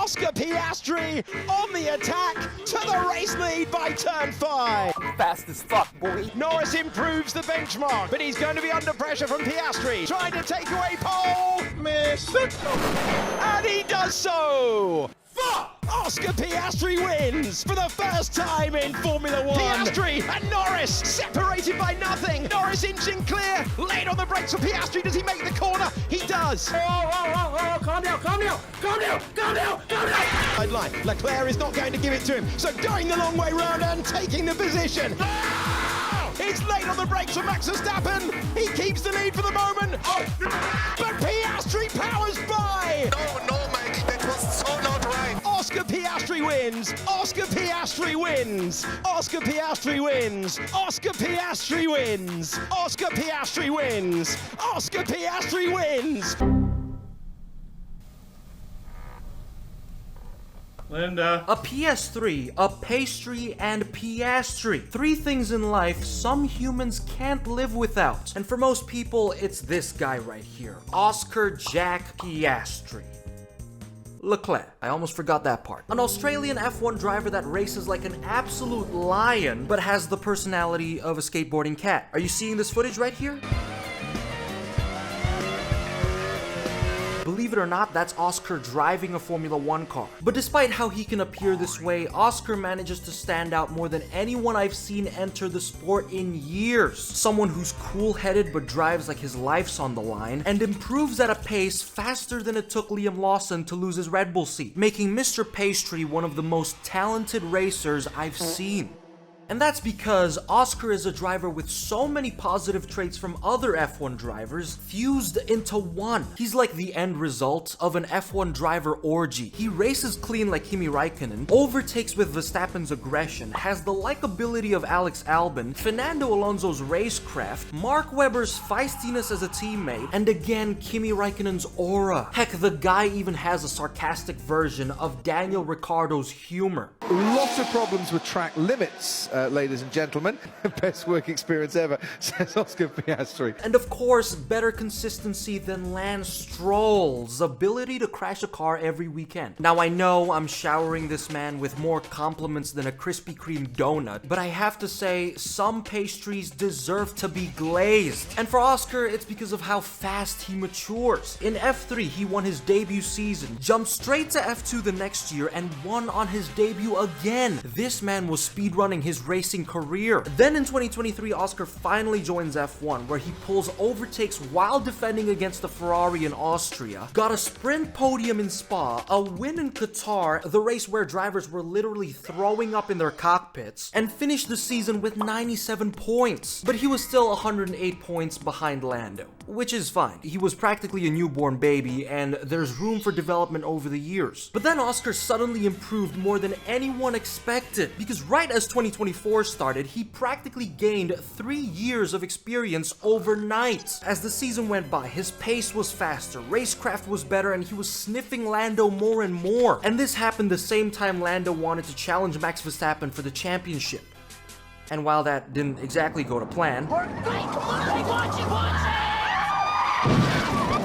Oscar Piastri on the attack to the race lead by turn 5. Fast as fuck, boy. Norris improves the benchmark, but he's going to be under pressure from Piastri, trying to take away pole. Miss. And he does so. Fuck! Oscar Piastri wins for the first time in Formula 1. Piastri and Norris separated by nothing. Norris inching clear, late on the brakes for Piastri. Does he make the corner? He does. Oh, calm down. Line. Leclerc is not going to give it to him, so going the long way round and taking the position. It's late on the brakes for Max Verstappen. He keeps the lead for the moment. But Piastri powers by. No, mate, that was so not right. Oscar Piastri wins. Oscar Piastri wins. Oscar Piastri wins. Oscar Piastri wins. Oscar Piastri wins. Oscar Piastri wins. Linda. A PS3, a pastry, and Piastri. 3 things in life some humans can't live without. And for most people, it's this guy right here. Oscar Jack Piastri-Leclerc. I almost forgot that part. An Australian F1 driver that races like an absolute lion, but has the personality of a skateboarding cat. Are you seeing this footage right here? Believe it or not, that's Oscar driving a Formula 1 car. But despite how he can appear this way, Oscar manages to stand out more than anyone I've seen enter the sport in years. Someone who's cool-headed but drives like his life's on the line, and improves at a pace faster than it took Liam Lawson to lose his Red Bull seat, making Mr. Pastry one of the most talented racers I've seen. And that's because Oscar is a driver with so many positive traits from other F1 drivers fused into one. He's like the end result of an F1 driver orgy. He races clean like Kimi Raikkonen, overtakes with Verstappen's aggression, has the likability of Alex Albon, Fernando Alonso's racecraft, Mark Webber's feistiness as a teammate, and again Kimi Raikkonen's aura. Heck, the guy even has a sarcastic version of Daniel Ricciardo's humor. Lots of problems with track limits, ladies and gentlemen. Best work experience ever, says Oscar Piastri. And of course, better consistency than Lance Stroll's ability to crash a car every weekend. Now I know I'm showering this man with more compliments than a Krispy Kreme donut, but I have to say, some pastries deserve to be glazed. And for Oscar, it's because of how fast he matures. In F3, he won his debut season, jumped straight to F2 the next year, and won on his debut again. This man was speedrunning his racing career. Then in 2023, Oscar finally joins F1, where he pulls overtakes while defending against the Ferrari in Austria, got a sprint podium in Spa, a win in Qatar, the race where drivers were literally throwing up in their cockpits, and finished the season with 97 points. But he was still 108 points behind Lando, which is fine. He was practically a newborn baby, and there's room for development over the years. But then Oscar suddenly improved more than anyone expected, because right as 2024 started, he practically gained 3 years of experience overnight. As the season went by, his pace was faster, racecraft was better, and he was sniffing Lando more and more. And this happened the same time Lando wanted to challenge Max Verstappen for the championship. And while that didn't exactly go to plan,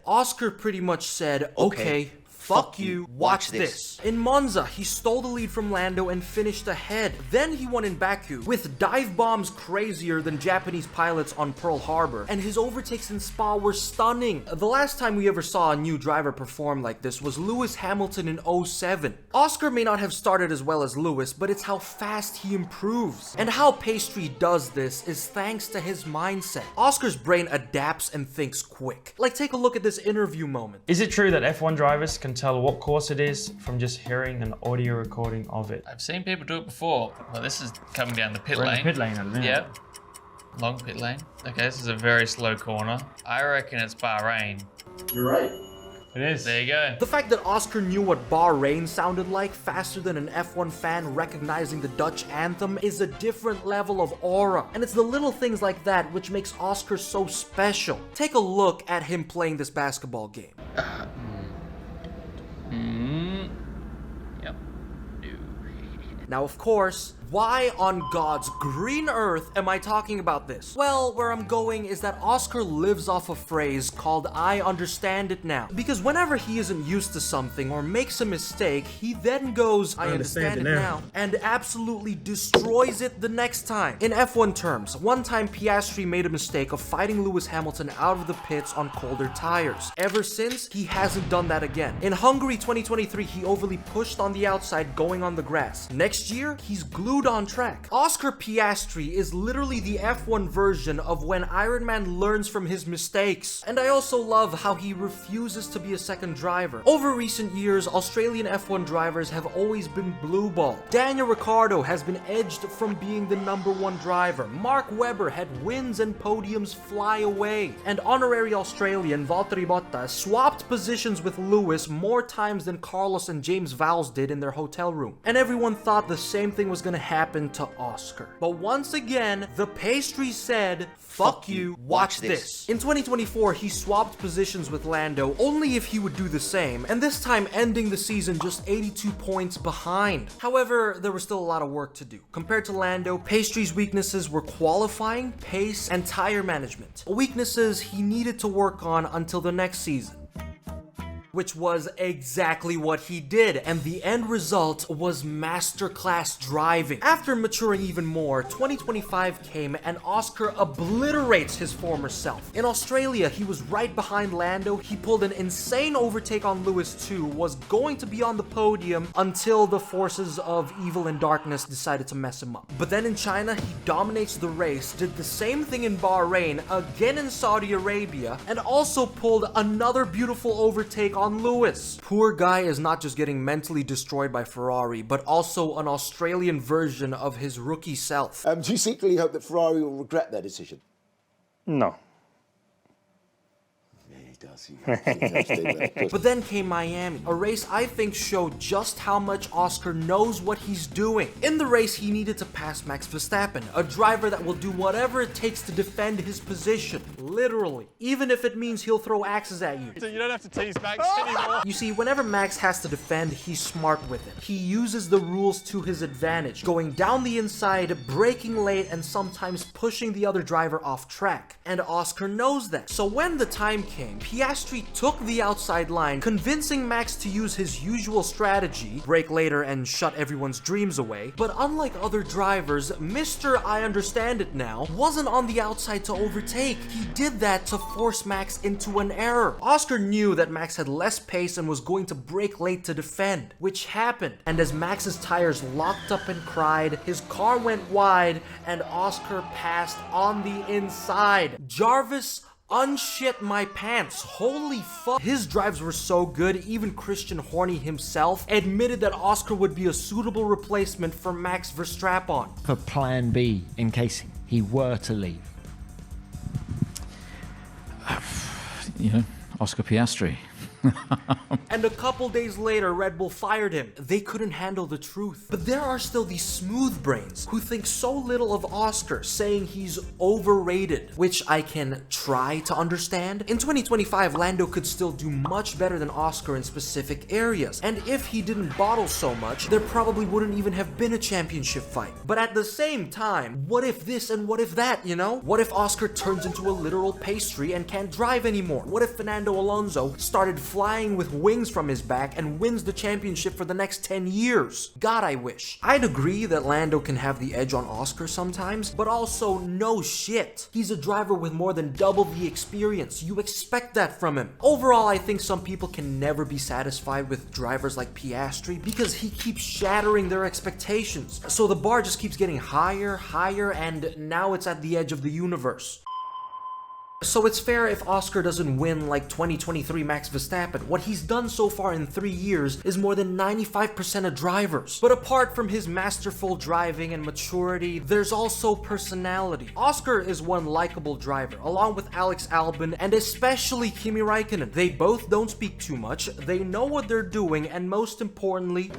Oscar pretty much said, okay, fuck you, watch this. In Monza, he stole the lead from Lando and finished ahead. Then he won in Baku, with dive bombs crazier than Japanese pilots on Pearl Harbor, and his overtakes in Spa were stunning. The last time we ever saw a new driver perform like this was Lewis Hamilton in 07. Oscar may not have started as well as Lewis, but it's how fast he improves. And how Pastry does this is thanks to his mindset. Oscar's brain adapts and thinks quick. Like, take a look at this interview moment. Is it true that F1 drivers can tell what course it is from just hearing an audio recording of it? I've seen people do it before. Well, this is coming down the pit We're in lane. the pit lane at the minute. Yep. Long pit lane. Okay, this is a very slow corner. I reckon it's Bahrain. You're right. It is. There you go. The fact that Oscar knew what Bahrain sounded like faster than an F1 fan recognizing the Dutch anthem is a different level of aura. And it's the little things like that which makes Oscar so special. Take a look at him playing this basketball game. Yep. Now, of course, Why on God's green earth am I talking about this? Well, where I'm going is that Oscar lives off a phrase called "I understand it now." Because whenever he isn't used to something or makes a mistake, he then goes, "I understand it now," and absolutely destroys it the next time. In F1 terms, one time Piastri made a mistake of fighting Lewis Hamilton out of the pits on colder tires. Ever since, he hasn't done that again. In Hungary 2023, he overly pushed on the outside going on the grass. Next year, he's glued on track. Oscar Piastri is literally the F1 version of when Iron Man learns from his mistakes. And I also love how he refuses to be a second driver. Over recent years, Australian F1 drivers have always been blue ball. Daniel Ricciardo has been edged from being the #1 driver. Mark Webber had wins and podiums fly away. And honorary Australian Valtteri Bottas swapped positions with Lewis more times than Carlos and James Vowles did in their hotel room. And everyone thought the same thing was gonna happen to Oscar. But once again, the pastry said, "Fuck you, watch this." In 2024, he swapped positions with Lando only if he would do the same, and this time ending the season just 82 points behind. However, there was still a lot of work to do. Compared to Lando, Pastry's weaknesses were qualifying, pace, and tire management. Weaknesses he needed to work on until the next season. Which was exactly what he did, and the end result was masterclass driving. After maturing even more, 2025 came and Oscar obliterates his former self. In Australia, he was right behind Lando, he pulled an insane overtake on Lewis too, was going to be on the podium until the forces of evil and darkness decided to mess him up. But then in China, he dominates the race, did the same thing in Bahrain, again in Saudi Arabia, and also pulled another beautiful overtake on Lewis. Poor guy is not just getting mentally destroyed by Ferrari, but also an Australian version of his rookie self. Do you secretly hope that Ferrari will regret their decision? No. But then came Miami, a race I think showed just how much Oscar knows what he's doing. In the race, he needed to pass Max Verstappen, a driver that will do whatever it takes to defend his position, literally, even if it means he'll throw axes at you. So you don't have to tease Max anymore. You see, whenever Max has to defend, he's smart with it. He uses the rules to his advantage, going down the inside, braking late, and sometimes pushing the other driver off track. And Oscar knows that. So when the time came, Piastri took the outside line, convincing Max to use his usual strategy, brake later and shut everyone's dreams away. But unlike other drivers, Mr. I Understand It Now wasn't on the outside to overtake. He did that to force Max into an error. Oscar knew that Max had less pace and was going to brake late to defend, which happened. And as Max's tires locked up and cried, his car went wide and Oscar passed on the inside. Jarvis unshit my pants. Holy fuck. His drives were so good, even Christian Horny himself admitted that Oscar would be a suitable replacement for Max Verstappen. For plan B in case he were to leave. You know, Oscar Piastri. And a couple days later, Red Bull fired him. They couldn't handle the truth. But there are still these smooth brains who think so little of Oscar, saying he's overrated, which I can try to understand. In 2025, Lando could still do much better than Oscar in specific areas. And if he didn't bottle so much, there probably wouldn't even have been a championship fight. But at the same time, what if this and what if that, you know? What if Oscar turns into a literal pastry and can't drive anymore? What if Fernando Alonso started flying with wings from his back and wins the championship for the next 10 years? God, I wish. I'd agree that Lando can have the edge on Oscar sometimes, but also no shit. He's a driver with more than double the experience. You expect that from him. Overall, I think some people can never be satisfied with drivers like Piastri because he keeps shattering their expectations. So the bar just keeps getting higher, higher, and now it's at the edge of the universe. So it's fair if Oscar doesn't win like 2023 Max Verstappen. What he's done so far in 3 years is more than 95% of drivers. But apart from his masterful driving and maturity, there's also personality. Oscar is one likable driver, along with Alex Albon and especially Kimi Räikkönen. They both don't speak too much, they know what they're doing, and most importantly,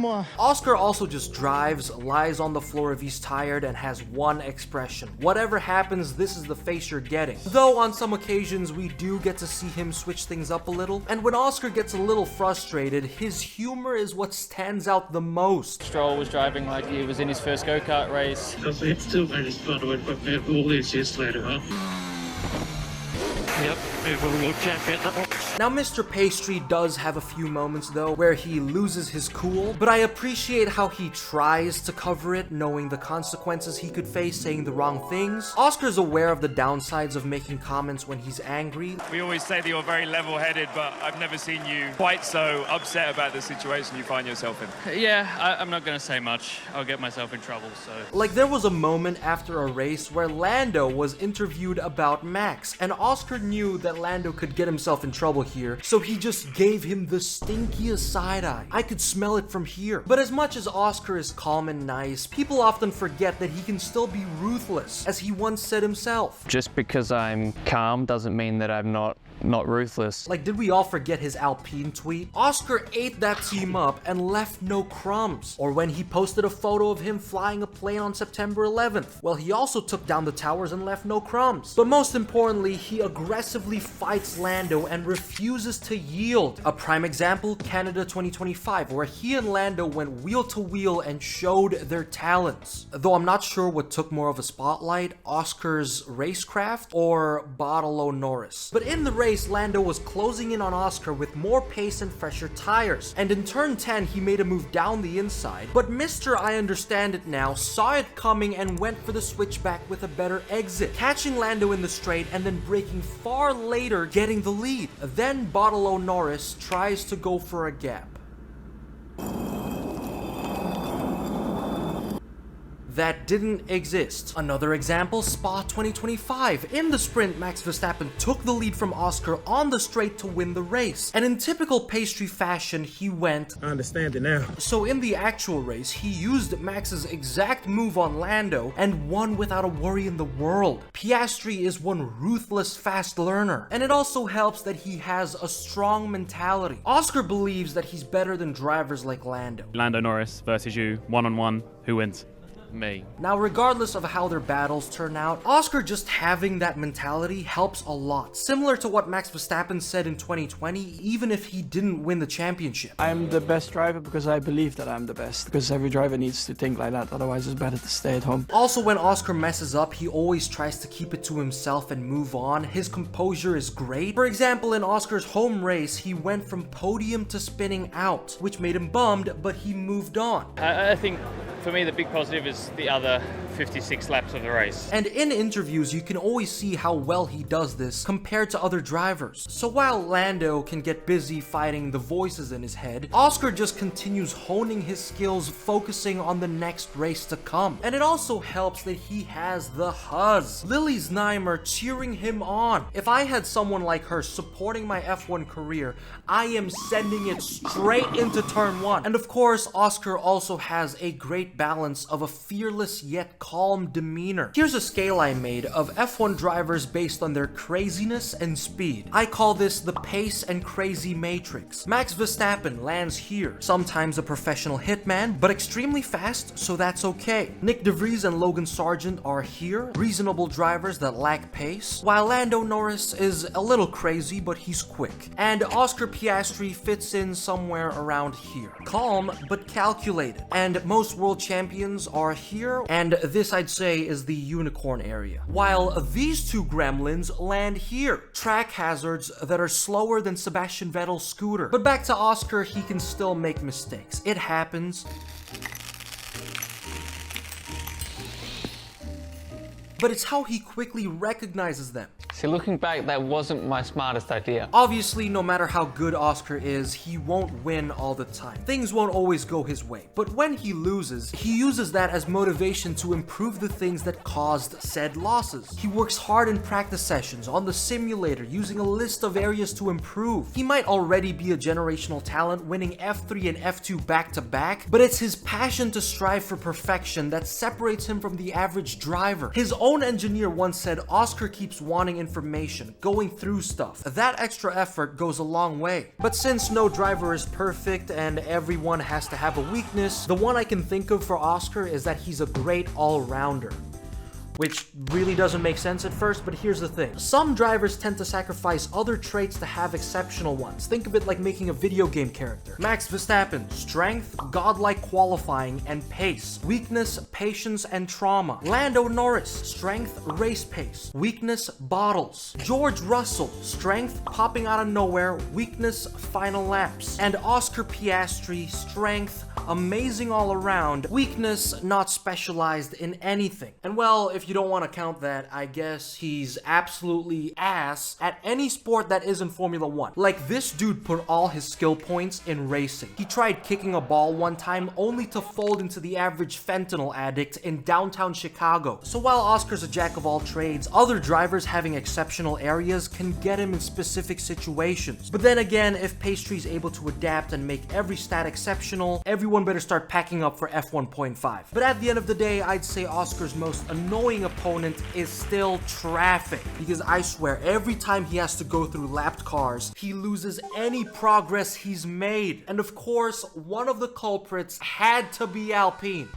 Oscar also just drives, lies on the floor if he's tired, and has one expression. Whatever happens, this is the face you're getting. Though on some occasions we do get to see him switch things up a little, and when Oscar gets a little frustrated, his humor is what stands out the most. Stroll was driving like he was in his first go-kart race. It's still very fun when all these years later, huh? Yep, world champion. Now, Mr. Pastry does have a few moments though where he loses his cool, but I appreciate how he tries to cover it, knowing the consequences he could face saying the wrong things. Oscar's aware of the downsides of making comments when he's angry. We always say that you're very level-headed, but I've never seen you quite so upset about the situation you find yourself in. Yeah, I'm not going to say much. I'll get myself in trouble, so... Like, there was a moment after a race where Lando was interviewed about Max, and Oscar knew that Lando could get himself in trouble here, so he just gave him the stinkiest side-eye. I could smell it from here. But as much as Oscar is calm and nice, people often forget that he can still be ruthless, as he once said himself. Just because I'm calm doesn't mean that I'm not ruthless. Like, did we all forget his Alpine tweet? Oscar ate that team up and left no crumbs. Or when he posted a photo of him flying a plane on September 11th. Well, he also took down the towers and left no crumbs. But most importantly, he aggressively fights Lando and refuses to yield. A prime example, Canada 2025, where he and Lando went wheel to wheel and showed their talents. Though I'm not sure what took more of a spotlight, Oscar's racecraft or Bottolo Norris. But in the race, Lando was closing in on Oscar with more pace and fresher tires, and in turn 10 he made a move down the inside, but Mr. I Understand It Now saw it coming and went for the switchback with a better exit, catching Lando in the straight and then braking far later, getting the lead. Then Bottolo Norris tries to go for a gap. That didn't exist. Another example, Spa 2025. In the sprint, Max Verstappen took the lead from Oscar on the straight to win the race. And in typical Pastry fashion, he went, I understand it now. So in the actual race, he used Max's exact move on Lando and won without a worry in the world. Piastri is one ruthless fast learner. And it also helps that he has a strong mentality. Oscar believes that he's better than drivers like Lando. Lando Norris versus you, one-on-one, who wins? Me. Now, regardless of how their battles turn out, Oscar just having that mentality helps a lot. Similar to what Max Verstappen said in 2020, even if he didn't win the championship. I'm the best driver because I believe that I'm the best. Because every driver needs to think like that, otherwise it's better to stay at home. Also, when Oscar messes up, he always tries to keep it to himself and move on. His composure is great. For example, in Oscar's home race, he went from podium to spinning out, which made him bummed, but he moved on. I think for me the big positive is the other 56 laps of the race. And in interviews, you can always see how well he does this compared to other drivers. So while Lando can get busy fighting the voices in his head, Oscar just continues honing his skills, focusing on the next race to come. And it also helps that he has the Huzz. Lily Znaimer cheering him on. If I had someone like her supporting my F1 career, I am sending it straight into turn 1. And of course, Oscar also has a great balance of a fearless yet calm demeanor. Here's a scale I made of F1 drivers based on their craziness and speed. I call this the pace and crazy matrix. Max Verstappen lands here, sometimes a professional hitman, but extremely fast, so that's okay. Nick De Vries and Logan Sargent are here, reasonable drivers that lack pace, while Lando Norris is a little crazy, but he's quick. And Oscar Piastri fits in somewhere around here. Calm, but calculated. And most world champions are here, and this I'd say is the unicorn area. While these two gremlins land here. Track hazards that are slower than Sebastian Vettel's scooter. But back to Oscar, he can still make mistakes. It happens. But it's how he quickly recognizes them. See, looking back, that wasn't my smartest idea. Obviously, no matter how good Oscar is, he won't win all the time. Things won't always go his way. But when he loses, he uses that as motivation to improve the things that caused said losses. He works hard in practice sessions, on the simulator, using a list of areas to improve. He might already be a generational talent, winning F3 and F2 back-to-back, but it's his passion to strive for perfection that separates him from the average driver. His own engineer once said Oscar keeps wanting information, going through stuff. That extra effort goes a long way. But since no driver is perfect and everyone has to have a weakness, the one I can think of for Oscar is that he's a great all-rounder. Which really doesn't make sense at first, but here's the thing. Some drivers tend to sacrifice other traits to have exceptional ones. Think of it like making a video game character. Max Verstappen, strength, godlike qualifying, and pace. Weakness, patience, and trauma. Lando Norris, strength, race pace. Weakness, bottles. George Russell, strength, popping out of nowhere. Weakness, final laps. And Oscar Piastri, strength, amazing all around. Weakness, not specialized in anything. And well, if you don't want to count that, I guess he's absolutely ass at any sport that isn't Formula 1. Like, this dude put all his skill points in racing. He tried kicking a ball one time only to fold into the average fentanyl addict in downtown Chicago. So while Oscar's a jack of all trades, other drivers having exceptional areas can get him in specific situations. But then again, if Piastri's able to adapt and make every stat exceptional, everyone better start packing up for F1.5. But at the end of the day, I'd say Oscar's most annoying opponent is still traffic, because I swear every time he has to go through lapped cars, he loses any progress he's made. And of course, one of the culprits had to be Alpine.